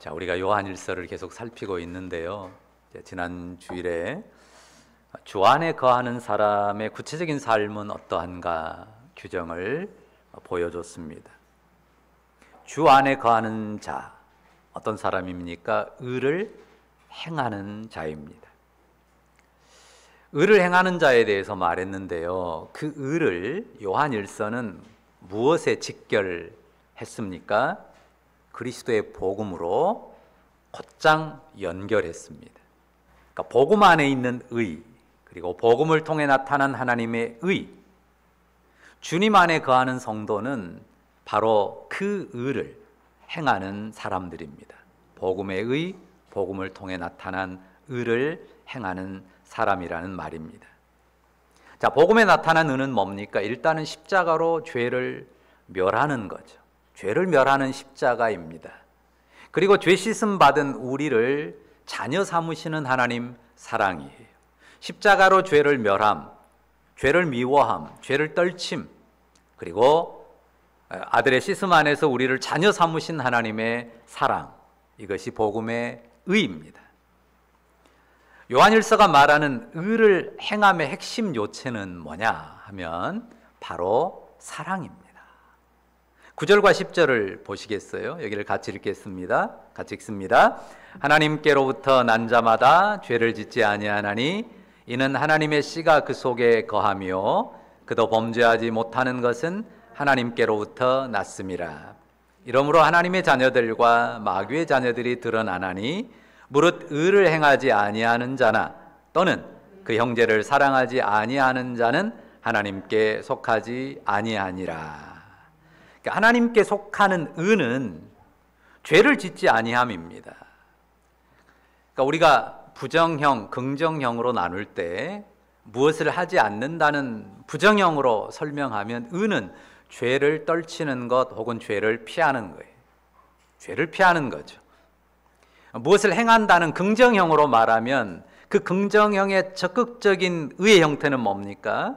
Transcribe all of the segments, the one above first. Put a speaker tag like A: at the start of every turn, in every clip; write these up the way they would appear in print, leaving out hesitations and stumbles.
A: 자, 우리가 요한일서를 계속 살피고 있는데요. 지난 주일에 주 안에 거하는 사람의 구체적인 삶은 어떠한가 규정을 보여줬습니다. 주 안에 거하는 자, 어떤 사람입니까? 의를 행하는 자입니다. 의를 행하는 자에 대해서 말했는데요. 그 의를 요한일서는 무엇에 직결했습니까? 그리스도의 복음으로 곧장 연결했습니다. 그러니까 복음 안에 있는 의, 그리고 복음을 통해 나타난 하나님의 의, 주님 안에 거하는 성도는 바로 그 의를 행하는 사람들입니다. 복음의 의, 복음을 통해 나타난 의를 행하는 사람이라는 말입니다. 자, 복음에 나타난 의는 뭡니까? 일단은 십자가로 죄를 멸하는 거죠. 죄를 멸하는 십자가입니다. 그리고 죄 씻음 받은 우리를 자녀 삼으시는 하나님 사랑이에요. 십자가로 죄를 멸함, 죄를 미워함, 죄를 떨침, 그리고 아들의 씻음 안에서 우리를 자녀 삼으신 하나님의 사랑, 이것이 복음의 의입니다. 요한일서가 말하는 의를 행함의 핵심 요체는 뭐냐 하면 바로 사랑입니다. 9절과 10절을 보시겠어요? 여기를 같이 읽겠습니다. 같이 읽습니다. 하나님께로부터 난 자마다 죄를 짓지 아니하나니 이는 하나님의 씨가 그 속에 거하며 그도 범죄하지 못하는 것은 하나님께로부터 났음이라. 이러므로 하나님의 자녀들과 마귀의 자녀들이 드러나나니 무릇 의를 행하지 아니하는 자나 또는 그 형제를 사랑하지 아니하는 자는 하나님께 속하지 아니하니라. 하나님께 속하는 의는 죄를 짓지 아니함입니다. 그러니까 우리가 부정형, 긍정형으로 나눌 때 무엇을 하지 않는다는 부정형으로 설명하면 의는 죄를 떨치는 것 혹은 죄를 피하는 거예요. 죄를 피하는 거죠. 무엇을 행한다는 긍정형으로 말하면 그 긍정형의 적극적인 의의 형태는 뭡니까?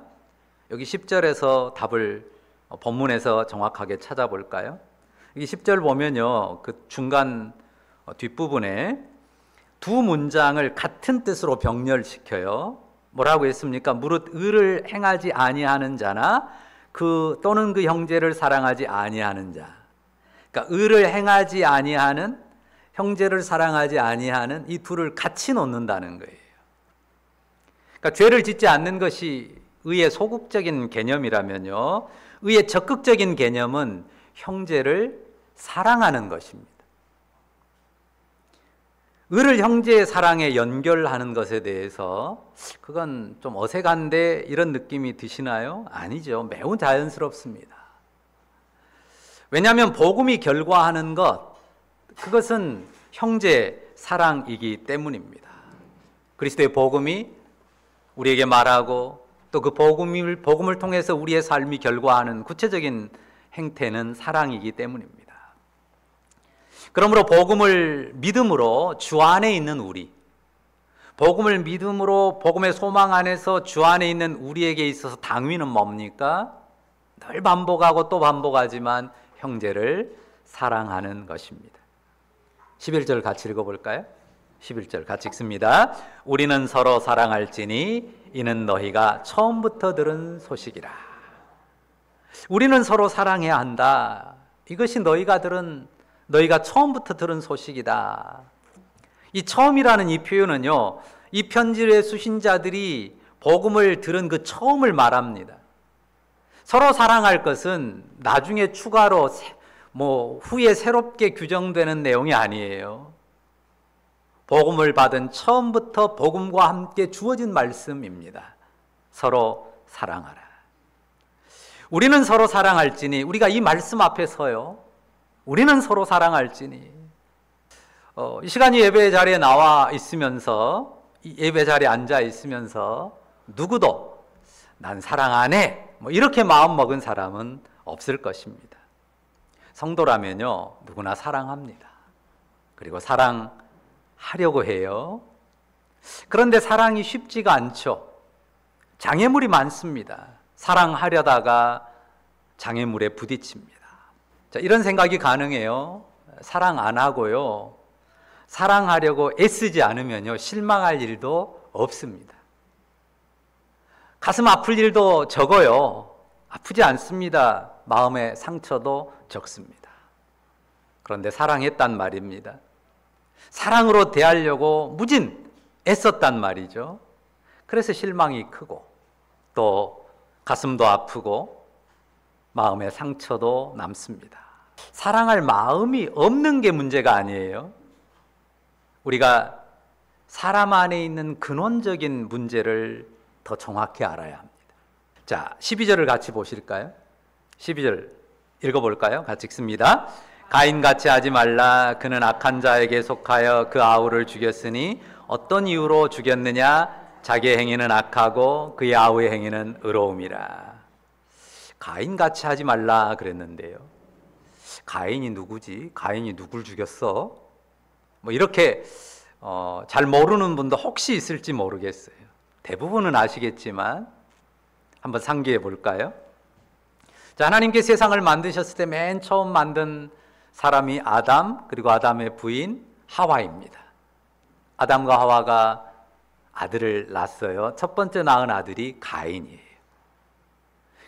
A: 여기 10절에서 답을 본문에서 정확하게 찾아볼까요? 이 10절 보면요, 그 중간 뒷부분에 두 문장을 같은 뜻으로 병렬시켜요. 뭐라고 했습니까? 무릇 의를 행하지 아니하는 자나 또는 그 형제를 사랑하지 아니하는 자. 그러니까 의를 행하지 아니하는, 형제를 사랑하지 아니하는 이 둘을 같이 놓는다는 거예요. 그러니까 죄를 짓지 않는 것이 의의 소극적인 개념이라면요, 의의 적극적인 개념은 형제를 사랑하는 것입니다. 의를 형제의 사랑에 연결하는 것에 대해서 그건 좀 어색한데 이런 느낌이 드시나요? 아니죠. 매우 자연스럽습니다. 왜냐하면 복음이 결과하는 것, 그것은 형제 사랑이기 때문입니다. 그리스도의 복음이 우리에게 말하고 또 그 복음을 통해서 우리의 삶이 결과하는 구체적인 행태는 사랑이기 때문입니다. 그러므로 복음을 믿음으로 주 안에 있는 우리, 복음을 믿음으로 복음의 소망 안에서 주 안에 있는 우리에게 있어서 당위는 뭡니까? 늘 반복하고 또 반복하지만 형제를 사랑하는 것입니다. 11절 같이 읽어볼까요? 11절 같이 읽습니다. 우리는 서로 사랑할지니 이는 너희가 처음부터 들은 소식이라. 우리는 서로 사랑해야 한다. 이것이 너희가 처음부터 들은 소식이다. 이 처음이라는 이 표현은요, 이 편지의 수신자들이 복음을 들은 그 처음을 말합니다. 서로 사랑할 것은 나중에 추가로 후에 새롭게 규정되는 내용이 아니에요. 복음을 받은 처음부터 복음과 함께 주어진 말씀입니다. 서로 사랑하라. 우리는 서로 사랑할지니, 우리가 이 말씀 앞에 서요, 우리는 서로 사랑할지니, 이 시간이 예배 자리에 나와 있으면서, 예배 자리에 앉아 있으면서 누구도 난 사랑 안 해, 이렇게 마음 먹은 사람은 없을 것입니다. 성도라면요, 누구나 사랑합니다. 그리고 사랑하려고 해요. 그런데 사랑이 쉽지가 않죠. 장애물이 많습니다. 사랑하려다가 장애물에 부딪힙니다. 자, 이런 생각이 가능해요. 사랑 안 하고요, 사랑하려고 애쓰지 않으면요, 실망할 일도 없습니다. 가슴 아플 일도 적어요. 아프지 않습니다. 마음의 상처도 적습니다. 그런데 사랑했단 말입니다. 사랑으로 대하려고 무진 애썼단 말이죠. 그래서 실망이 크고 또 가슴도 아프고 마음의 상처도 남습니다. 사랑할 마음이 없는 게 문제가 아니에요. 우리가 사람 안에 있는 근원적인 문제를 더 정확히 알아야 합니다. 자, 12절을 같이 보실까요? 12절 읽어볼까요? 같이 읽습니다. 가인같이 하지 말라. 그는 악한 자에게 속하여 그 아우를 죽였으니 어떤 이유로 죽였느냐? 자기의 행위는 악하고 그의 아우의 행위는 의로움이라. 가인같이 하지 말라 그랬는데요, 가인이 누구지? 가인이 누굴 죽였어? 뭐 이렇게 잘 모르는 분도 혹시 있을지 모르겠어요. 대부분은 아시겠지만 한번 상기해 볼까요? 자, 하나님께 세상을 만드셨을 때 맨 처음 만든 사람이 아담, 그리고 아담의 부인 하와입니다. 아담과 하와가 아들을 낳았어요. 첫 번째 낳은 아들이 가인이에요.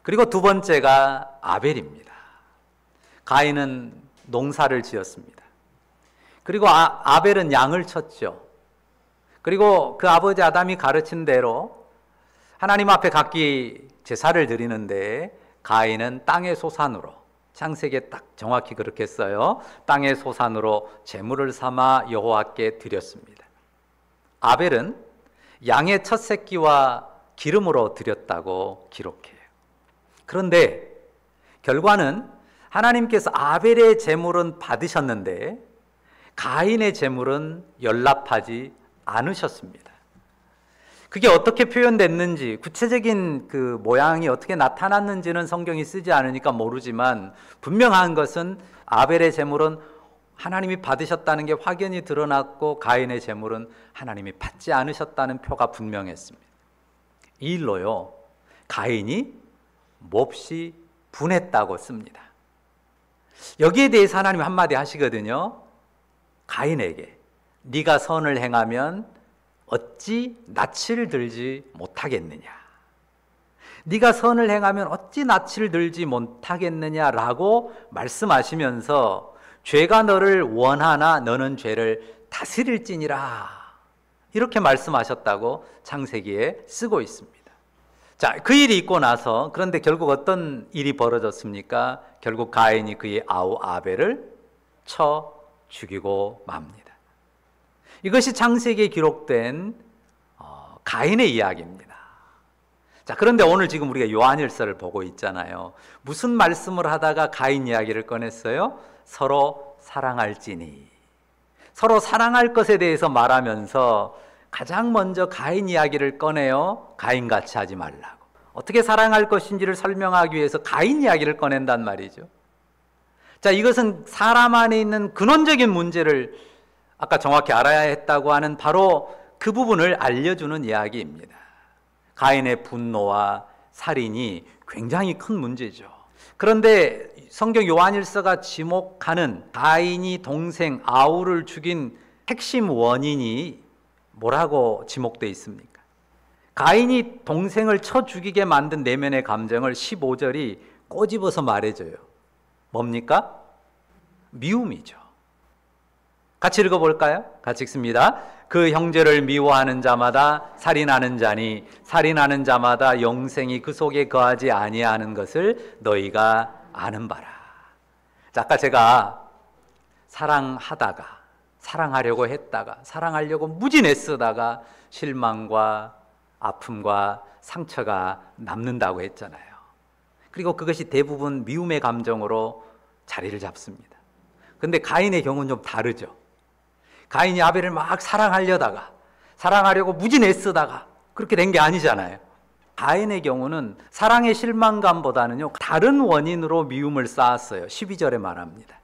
A: 그리고 두 번째가 아벨입니다. 가인은 농사를 지었습니다. 그리고 아벨은 양을 쳤죠. 그리고 그 아버지 아담이 가르친 대로 하나님 앞에 각기 제사를 드리는데 가인은 땅의 소산으로, 창세기에 딱 정확히 그렇게 써요. 땅의 소산으로 제물을 삼아 여호와께 드렸습니다. 아벨은 양의 첫 새끼와 기름으로 드렸다고 기록해요. 그런데 결과는 하나님께서 아벨의 제물은 받으셨는데 가인의 제물은 연락하지 않으셨습니다. 그게 어떻게 표현됐는지, 구체적인 그 모양이 어떻게 나타났는지는 성경이 쓰지 않으니까 모르지만 분명한 것은 아벨의 제물은 하나님이 받으셨다는 게 확연히 드러났고 가인의 제물은 하나님이 받지 않으셨다는 표가 분명했습니다. 이 일로요, 가인이 몹시 분했다고 씁니다. 여기에 대해서 하나님이 한마디 하시거든요. 가인에게 네가 선을 행하면 어찌 낯을 들지 못하겠느냐, 네가 선을 행하면 어찌 낯을 들지 못하겠느냐라고 말씀하시면서 죄가 너를 원하나 너는 죄를 다스릴지니라, 이렇게 말씀하셨다고 창세기에 쓰고 있습니다. 자, 그 일이 있고 나서 그런데 결국 어떤 일이 벌어졌습니까? 결국 가인이 그의 아우 아벨을 쳐 죽이고 맙니다. 이것이 창세기에 기록된 가인의 이야기입니다. 자, 그런데 오늘 지금 우리가 요한일서를 보고 있잖아요. 무슨 말씀을 하다가 가인 이야기를 꺼냈어요? 서로 사랑할지니. 서로 사랑할 것에 대해서 말하면서 가장 먼저 가인 이야기를 꺼내요. 가인같이 하지 말라고. 어떻게 사랑할 것인지를 설명하기 위해서 가인 이야기를 꺼낸단 말이죠. 자, 이것은 사람 안에 있는 근원적인 문제를 아까 정확히 알아야 했다고 하는 바로 그 부분을 알려주는 이야기입니다. 가인의 분노와 살인이 굉장히 큰 문제죠. 그런데 성경 요한일서가 지목하는 가인이 동생 아우를 죽인 핵심 원인이 뭐라고 지목되어 있습니까? 가인이 동생을 쳐 죽이게 만든 내면의 감정을 15절이 꼬집어서 말해줘요. 뭡니까? 미움이죠. 같이 읽어볼까요? 같이 읽습니다. 그 형제를 미워하는 자마다 살인하는 자니 살인하는 자마다 영생이 그 속에 거하지 아니하는 것을 너희가 아는 바라. 자, 아까 제가 사랑하다가, 사랑하려고 했다가, 사랑하려고 무진 애쓰다가 실망과 아픔과 상처가 남는다고 했잖아요. 그리고 그것이 대부분 미움의 감정으로 자리를 잡습니다. 근데 가인의 경우는 좀 다르죠. 가인이 아벨을 막 사랑하려고 무진 애쓰다가 그렇게 된 게 아니잖아요. 가인의 경우는 사랑의 실망감보다는요, 다른 원인으로 미움을 쌓았어요. 12절에 말합니다.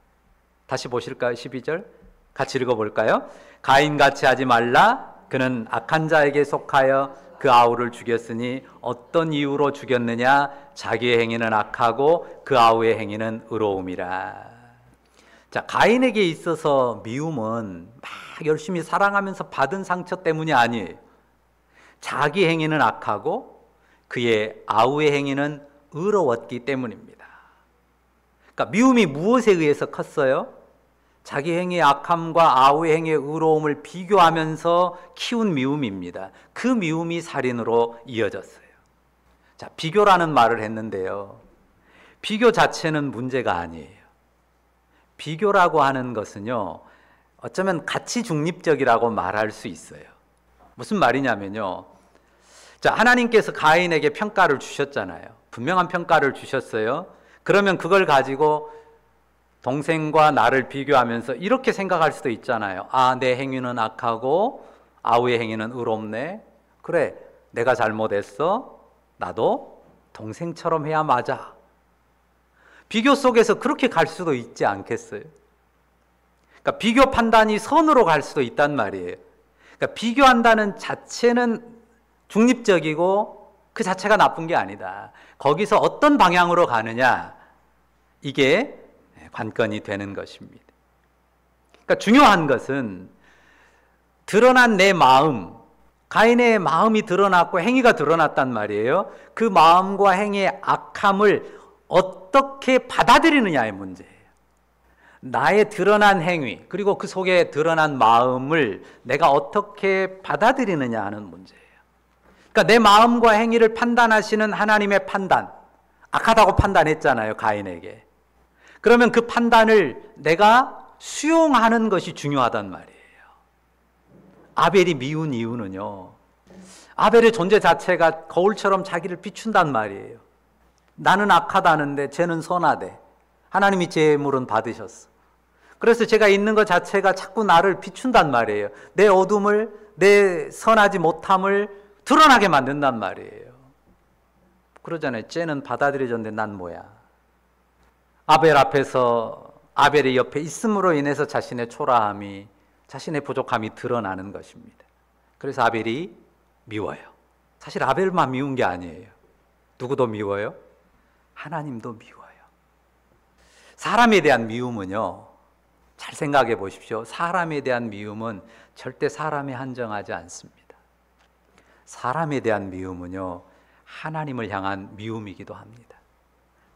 A: 다시 보실까요? 12절 같이 읽어볼까요? 가인같이 하지 말라. 그는 악한 자에게 속하여 그 아우를 죽였으니 어떤 이유로 죽였느냐? 자기의 행위는 악하고 그 아우의 행위는 의로움이라. 자, 가인에게 있어서 미움은 막 열심히 사랑하면서 받은 상처 때문이 아니에요. 자기 행위는 악하고 그의 아우의 행위는 의로웠기 때문입니다. 그러니까 미움이 무엇에 의해서 컸어요? 자기 행위의 악함과 아우의 행위의 의로움을 비교하면서 키운 미움입니다. 그 미움이 살인으로 이어졌어요. 자, 비교라는 말을 했는데요. 비교 자체는 문제가 아니에요. 비교라고 하는 것은요, 어쩌면 가치 중립적이라고 말할 수 있어요. 무슨 말이냐면요. 자, 하나님께서 가인에게 평가를 주셨잖아요. 분명한 평가를 주셨어요. 그러면 그걸 가지고 동생과 나를 비교하면서 이렇게 생각할 수도 있잖아요. 아, 내 행위는 악하고 아우의 행위는 의롭네. 그래, 내가 잘못했어. 나도 동생처럼 해야 맞아. 비교 속에서 그렇게 갈 수도 있지 않겠어요? 그러니까 비교 판단이 선으로 갈 수도 있단 말이에요. 그러니까 비교한다는 자체는 중립적이고 그 자체가 나쁜 게 아니다. 거기서 어떤 방향으로 가느냐, 이게 관건이 되는 것입니다. 그러니까 중요한 것은 드러난 내 마음, 가인의 마음이 드러났고 행위가 드러났단 말이에요. 그 마음과 행위의 악함을 어떻게 받아들이느냐의 문제예요. 나의 드러난 행위, 그리고 그 속에 드러난 마음을 내가 어떻게 받아들이느냐 하는 문제예요. 그러니까 내 마음과 행위를 판단하시는 하나님의 판단, 악하다고 판단했잖아요, 가인에게. 그러면 그 판단을 내가 수용하는 것이 중요하단 말이에요. 아벨이 미운 이유는요, 아벨의 존재 자체가 거울처럼 자기를 비춘단 말이에요. 나는 악하다는데 쟤는 선하대. 하나님이 제 예물은 받으셨어. 그래서 제가 있는 것 자체가 자꾸 나를 비춘단 말이에요. 내 어둠을, 내 선하지 못함을 드러나게 만든단 말이에요. 그러잖아요. 쟤는 받아들여졌는데 난 뭐야. 아벨 앞에서, 아벨의 옆에 있음으로 인해서 자신의 초라함이, 자신의 부족함이 드러나는 것입니다. 그래서 아벨이 미워요. 사실 아벨만 미운 게 아니에요. 누구도 미워요? 하나님도 미워요. 사람에 대한 미움은요, 잘 생각해 보십시오. 사람에 대한 미움은 절대 사람에 한정하지 않습니다. 사람에 대한 미움은요, 하나님을 향한 미움이기도 합니다.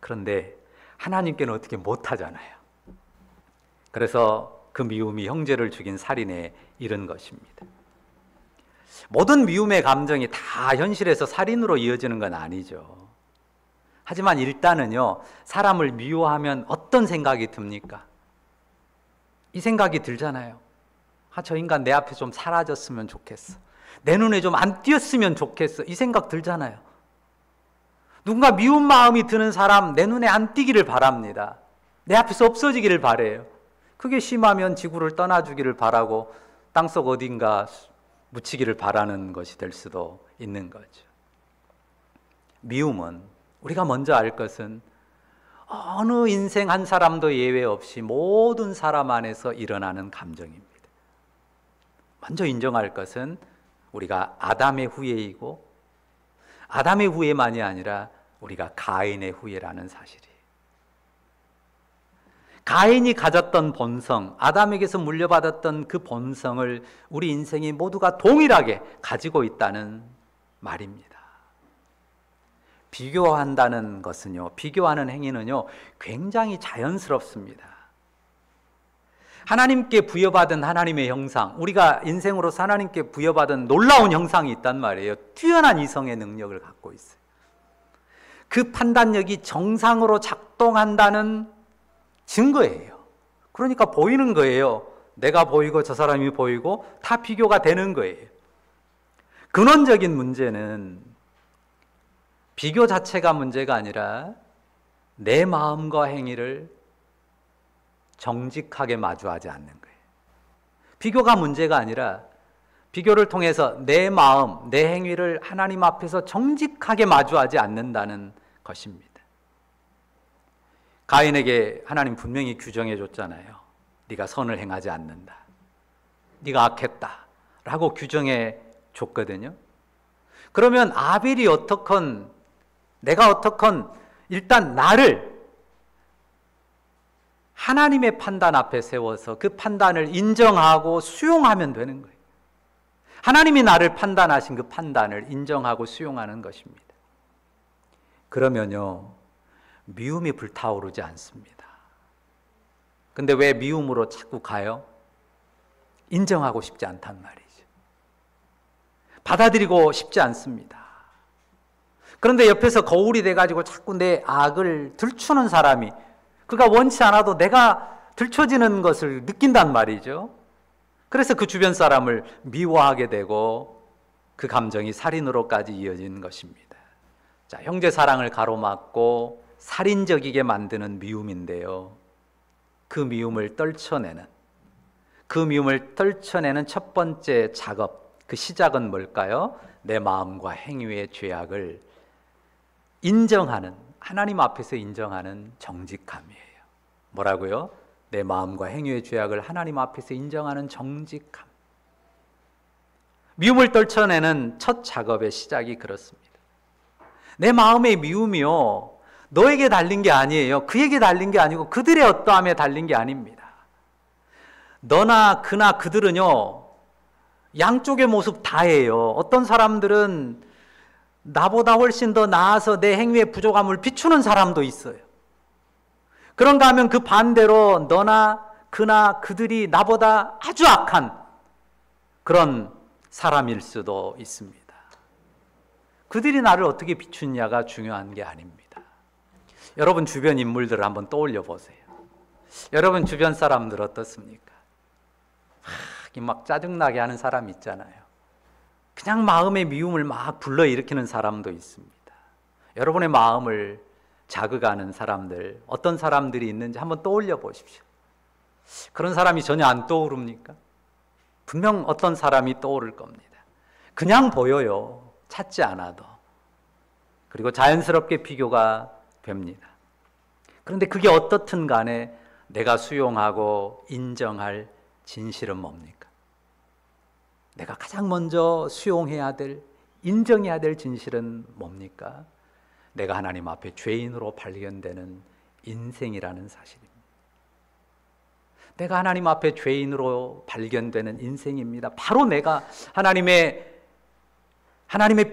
A: 그런데 하나님께는 어떻게 못하잖아요. 그래서 그 미움이 형제를 죽인 살인에 이른 것입니다. 모든 미움의 감정이 다 현실에서 살인으로 이어지는 건 아니죠. 하지만 일단은요, 사람을 미워하면 어떤 생각이 듭니까? 이 생각이 들잖아요. 아, 저 인간 내 앞에 좀 사라졌으면 좋겠어. 내 눈에 좀 안 띄었으면 좋겠어. 이 생각 들잖아요. 누군가 미운 마음이 드는 사람 내 눈에 안 띄기를 바랍니다. 내 앞에서 없어지기를 바래요. 그게 심하면 지구를 떠나주기를 바라고 땅속 어딘가 묻히기를 바라는 것이 될 수도 있는 거죠. 미움은 우리가 먼저 알 것은 어느 인생 한 사람도 예외 없이 모든 사람 안에서 일어나는 감정입니다. 먼저 인정할 것은 우리가 아담의 후예이고 아담의 후예만이 아니라 우리가 가인의 후예라는 사실이에요. 가인이 가졌던 본성, 아담에게서 물려받았던 그 본성을 우리 인생이 모두가 동일하게 가지고 있다는 말입니다. 비교한다는 것은요, 비교하는 행위는요, 굉장히 자연스럽습니다. 하나님께 부여받은 하나님의 형상, 우리가 인생으로서 하나님께 부여받은 놀라운 형상이 있단 말이에요. 뛰어난 이성의 능력을 갖고 있어요. 그 판단력이 정상으로 작동한다는 증거예요. 그러니까 보이는 거예요. 내가 보이고 저 사람이 보이고 다 비교가 되는 거예요. 근원적인 문제는 비교 자체가 문제가 아니라 내 마음과 행위를 정직하게 마주하지 않는 거예요. 비교가 문제가 아니라 비교를 통해서 내 마음, 내 행위를 하나님 앞에서 정직하게 마주하지 않는다는 것입니다. 가인에게 하나님 분명히 규정해 줬잖아요. 네가 선을 행하지 않는다. 네가 악했다. 라고 규정해 줬거든요. 그러면 아벨이 어떻건 내가 어떻건 일단 나를 하나님의 판단 앞에 세워서 그 판단을 인정하고 수용하면 되는 거예요. 하나님이 나를 판단하신 그 판단을 인정하고 수용하는 것입니다. 그러면요, 미움이 불타오르지 않습니다. 근데 왜 미움으로 자꾸 가요? 인정하고 싶지 않단 말이죠. 받아들이고 싶지 않습니다. 그런데 옆에서 거울이 돼가지고 자꾸 내 악을 들추는 사람이, 그가 원치 않아도 내가 들춰지는 것을 느낀단 말이죠. 그래서 그 주변 사람을 미워하게 되고 그 감정이 살인으로까지 이어진 것입니다. 자, 형제 사랑을 가로막고 살인적이게 만드는 미움인데요. 그 미움을 떨쳐내는 첫 번째 작업, 그 시작은 뭘까요? 내 마음과 행위의 죄악을 인정하는, 하나님 앞에서 인정하는 정직함이에요. 뭐라고요? 내 마음과 행위의 죄악을 하나님 앞에서 인정하는 정직함. 미움을 떨쳐내는 첫 작업의 시작이 그렇습니다. 내 마음의 미움이요, 너에게 달린 게 아니에요. 그에게 달린 게 아니고 그들의 어떠함에 달린 게 아닙니다. 너나 그나 그들은요, 양쪽의 모습 다예요. 어떤 사람들은 나보다 훨씬 더 나아서 내 행위의 부족함을 비추는 사람도 있어요. 그런가 하면 그 반대로 너나 그나 그들이 나보다 아주 악한 그런 사람일 수도 있습니다. 그들이 나를 어떻게 비추느냐가 중요한 게 아닙니다. 여러분 주변 인물들을 한번 떠올려 보세요. 여러분 주변 사람들 어떻습니까? 막 짜증나게 하는 사람 있잖아요. 그냥 마음의 미움을 막 불러일으키는 사람도 있습니다. 여러분의 마음을 자극하는 사람들, 어떤 사람들이 있는지 한번 떠올려 보십시오. 그런 사람이 전혀 안 떠오릅니까? 분명 어떤 사람이 떠오를 겁니다. 그냥 보여요. 찾지 않아도. 그리고 자연스럽게 비교가 됩니다. 그런데 그게 어떻든 간에 내가 수용하고 인정할 진실은 뭡니까? 내가 가장 먼저 수용해야 될, 인정해야 될 진실은 뭡니까? 내가 하나님 앞에 죄인으로 발견되는 인생이라는 사실입니다. 내가 하나님 앞에 죄인으로 발견되는 인생입니다. 바로 내가 하나님의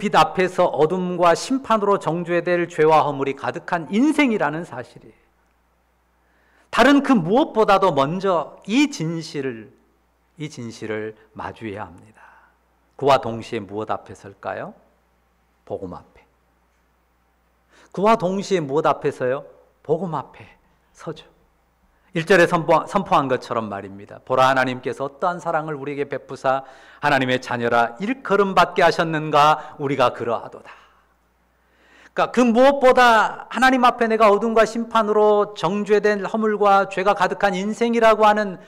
A: 빛 앞에서 어둠과 심판으로 정죄해야 될 죄와 허물이 가득한 인생이라는 사실이에요. 다른 그 무엇보다도 먼저 이 진실을 마주해야 합니다. 그와 동시에 무엇 앞에 설까요? 복음 앞에. 그와 동시에 무엇 앞에서요? 복음 앞에 서죠. 1절에 선포한 것처럼 말입니다. 보라, 하나님께서 어떠한 사랑을 우리에게 베푸사 하나님의 자녀라 일컬음 받게 하셨는가, 우리가 그러하도다. 그러니까 그 무엇보다 하나님 앞에 내가 어둠과 심판으로 정죄된 허물과 죄가 가득한 인생이라고 하는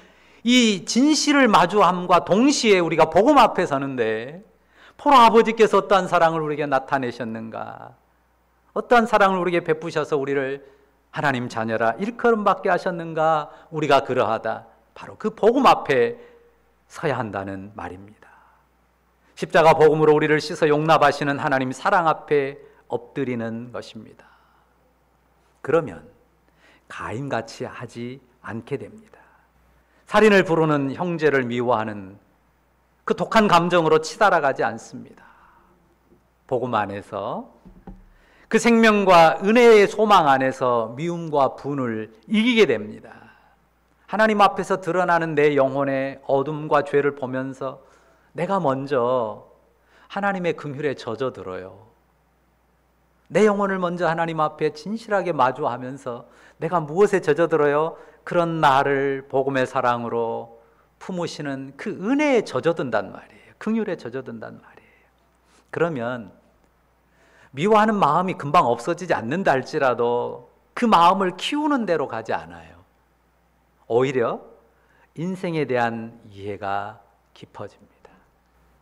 A: 이 진실을 마주함과 동시에 우리가 복음 앞에 서는데, 보라, 아버지께서 어떠한 사랑을 우리에게 나타내셨는가, 어떠한 사랑을 우리에게 베푸셔서 우리를 하나님 자녀라 일컬음 받게 하셨는가, 우리가 그러하다. 바로 그 복음 앞에 서야 한다는 말입니다. 십자가 복음으로 우리를 씻어 용납하시는 하나님 사랑 앞에 엎드리는 것입니다. 그러면 가인같이 하지 않게 됩니다. 살인을 부르는 형제를 미워하는 그 독한 감정으로 치달아가지 않습니다. 복음 안에서, 그 생명과 은혜의 소망 안에서 미움과 분을 이기게 됩니다. 하나님 앞에서 드러나는 내 영혼의 어둠과 죄를 보면서 내가 먼저 하나님의 긍휼에 젖어들어요. 내 영혼을 먼저 하나님 앞에 진실하게 마주하면서 내가 무엇에 젖어들어요? 그런 나를 복음의 사랑으로 품으시는 그 은혜에 젖어든단 말이에요. 긍휼에 젖어든단 말이에요. 그러면 미워하는 마음이 금방 없어지지 않는다 할지라도 그 마음을 키우는 대로 가지 않아요. 오히려 인생에 대한 이해가 깊어집니다.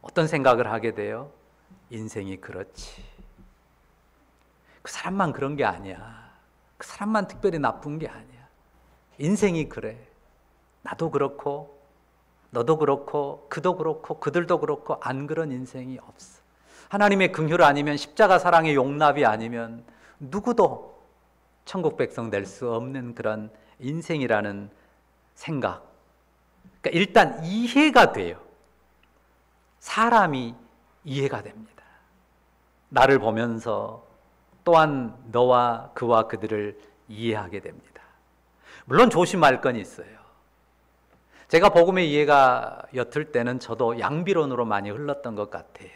A: 어떤 생각을 하게 돼요? 인생이 그렇지. 그 사람만 그런 게 아니야. 그 사람만 특별히 나쁜 게 아니야. 인생이 그래. 나도 그렇고 너도 그렇고 그도 그렇고 그들도 그렇고 안 그런 인생이 없어. 하나님의 긍휼 아니면, 십자가 사랑의 용납이 아니면 누구도 천국 백성 될 수 없는 그런 인생이라는 생각. 그러니까 일단 이해가 돼요. 사람이 이해가 됩니다. 나를 보면서 또한 너와 그와 그들을 이해하게 됩니다. 물론 조심할 건 있어요. 제가 복음의 이해가 옅을 때는 저도 양비론으로 많이 흘렀던 것 같아요.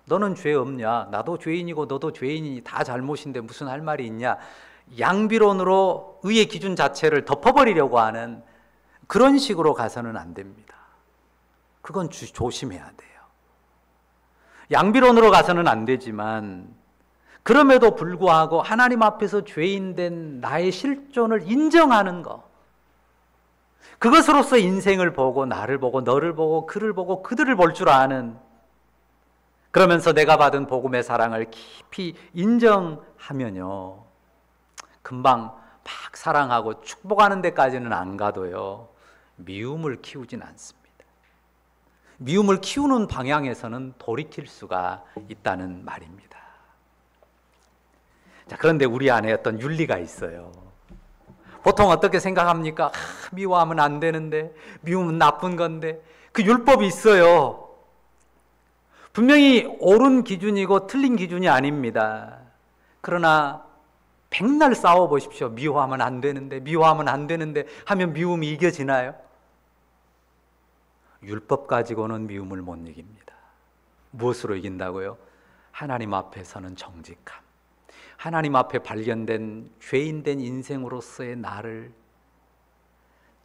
A: 너는 죄 없냐? 나도 죄인이고 너도 죄인이니 다 잘못인데 무슨 할 말이 있냐? 양비론으로 의의 기준 자체를 덮어버리려고 하는 그런 식으로 가서는 안 됩니다. 그건 조심해야 돼요. 양비론으로 가서는 안 되지만 그럼에도 불구하고 하나님 앞에서 죄인된 나의 실존을 인정하는 것, 그것으로서 인생을 보고 나를 보고 너를 보고 그를 보고 그들을 볼 줄 아는, 그러면서 내가 받은 복음의 사랑을 깊이 인정하면요, 금방 막 사랑하고 축복하는 데까지는 안 가도요, 미움을 키우진 않습니다. 미움을 키우는 방향에서는 돌이킬 수가 있다는 말입니다. 자, 그런데 우리 안에 어떤 윤리가 있어요. 보통 어떻게 생각합니까? 미워하면 안 되는데, 미움은 나쁜 건데, 그 율법이 있어요. 분명히 옳은 기준이고 틀린 기준이 아닙니다. 그러나 백날 싸워보십시오. 미워하면 안 되는데, 미워하면 안 되는데 하면 미움이 이겨지나요? 율법 가지고는 미움을 못 이깁니다. 무엇으로 이긴다고요? 하나님 앞에서는 정직함. 하나님 앞에 발견된 죄인된 인생으로서의 나를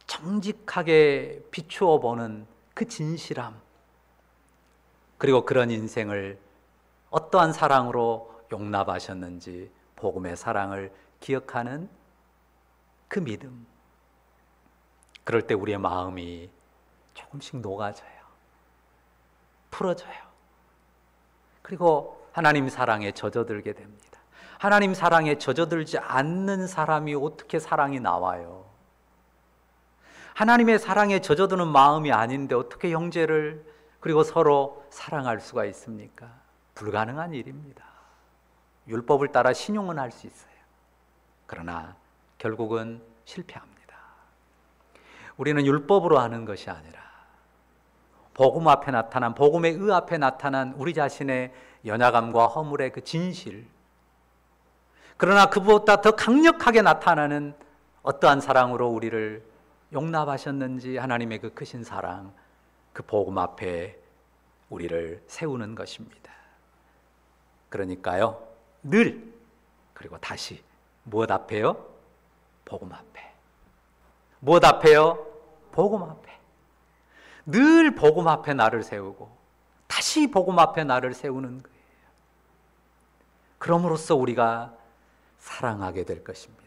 A: 정직하게 비추어 보는 그 진실함, 그리고 그런 인생을 어떠한 사랑으로 용납하셨는지 복음의 사랑을 기억하는 그 믿음. 그럴 때 우리의 마음이 조금씩 녹아져요. 풀어져요. 그리고 하나님 사랑에 젖어들게 됩니다. 하나님 사랑에 젖어들지 않는 사람이 어떻게 사랑이 나와요? 하나님의 사랑에 젖어드는 마음이 아닌데 어떻게 형제를 그리고 서로 사랑할 수가 있습니까? 불가능한 일입니다. 율법을 따라 신용은 할 수 있어요. 그러나 결국은 실패합니다. 우리는 율법으로 하는 것이 아니라 복음 앞에 나타난, 복음의 의 앞에 나타난 우리 자신의 연약함과 허물의 그 진실, 그러나 그보다 더 강력하게 나타나는 어떠한 사랑으로 우리를 용납하셨는지 하나님의 그 크신 사랑, 그 복음 앞에 우리를 세우는 것입니다. 그러니까요, 늘, 그리고 다시 무엇 앞에요? 복음 앞에. 무엇 앞에요? 복음 앞에. 늘 복음 앞에 나를 세우고 다시 복음 앞에 나를 세우는 거예요. 그럼으로써 우리가 사랑하게 될 것입니다.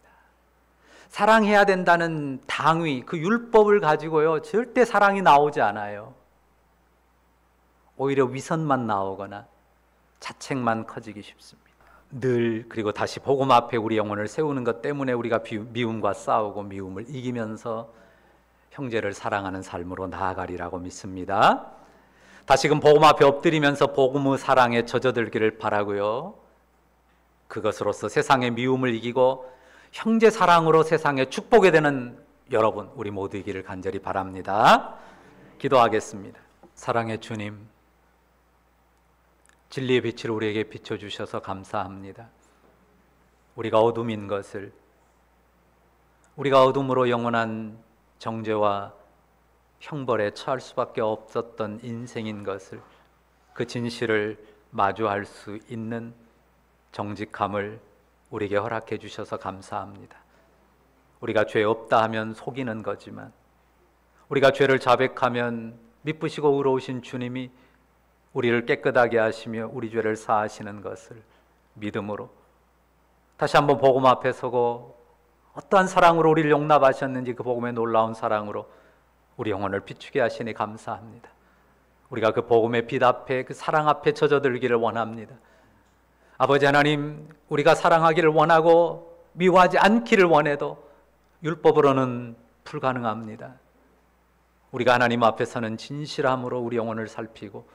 A: 사랑해야 된다는 당위, 그 율법을 가지고요, 절대 사랑이 나오지 않아요. 오히려 위선만 나오거나 자책만 커지기 쉽습니다. 늘, 그리고 다시 복음 앞에 우리 영혼을 세우는 것 때문에 우리가 미움과 싸우고 미움을 이기면서 형제를 사랑하는 삶으로 나아가리라고 믿습니다. 다시금 복음 앞에 엎드리면서 복음의 사랑에 젖어들기를 바라고요, 그것으로서 세상의 미움을 이기고 형제 사랑으로 세상에 축복이 되는 여러분, 우리 모두이기를 간절히 바랍니다. 기도하겠습니다. 사랑의 주님, 진리의 빛을 우리에게 비춰주셔서 감사합니다. 우리가 어둠인 것을, 우리가 어둠으로 영원한 정죄와 형벌에 처할 수밖에 없었던 인생인 것을, 그 진실을 마주할 수 있는 정직함을 우리에게 허락해 주셔서 감사합니다. 우리가 죄 없다 하면 속이는 거지만, 우리가 죄를 자백하면 미쁘시고 의로우신 주님이 우리를 깨끗하게 하시며 우리 죄를 사하시는 것을 믿음으로 다시 한번 복음 앞에 서고 어떠한 사랑으로 우리를 용납하셨는지 그 복음의 놀라운 사랑으로 우리 영혼을 비추게 하시니 감사합니다. 우리가 그 복음의 빛 앞에, 그 사랑 앞에 젖어들기를 원합니다. 아버지 하나님, 우리가 사랑하기를 원하고 미워하지 않기를 원해도 율법으로는 불가능합니다. 우리가 하나님 앞에서는 진실함으로 우리 영혼을 살피고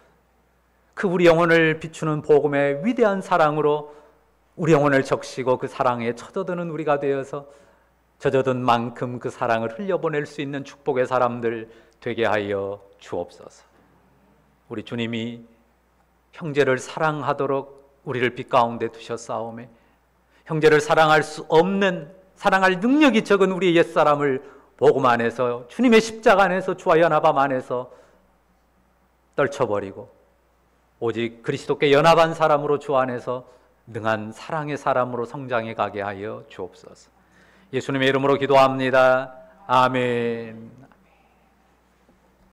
A: 그 우리 영혼을 비추는 복음의 위대한 사랑으로 우리 영혼을 적시고 그 사랑에 젖어드는 우리가 되어서 젖어든 만큼 그 사랑을 흘려보낼 수 있는 축복의 사람들 되게 하여 주옵소서. 우리 주님이 형제를 사랑하도록 우리를 빛 가운데 두셨사오매 형제를 사랑할 수 없는, 사랑할 능력이 적은 우리 옛사람을 복음 안에서, 주님의 십자가 안에서, 주와 연합함 안에서 떨쳐버리고 오직 그리스도께 연합한 사람으로 주 안에서 능한 사랑의 사람으로 성장해 가게 하여 주옵소서. 예수님의 이름으로 기도합니다. 아멘.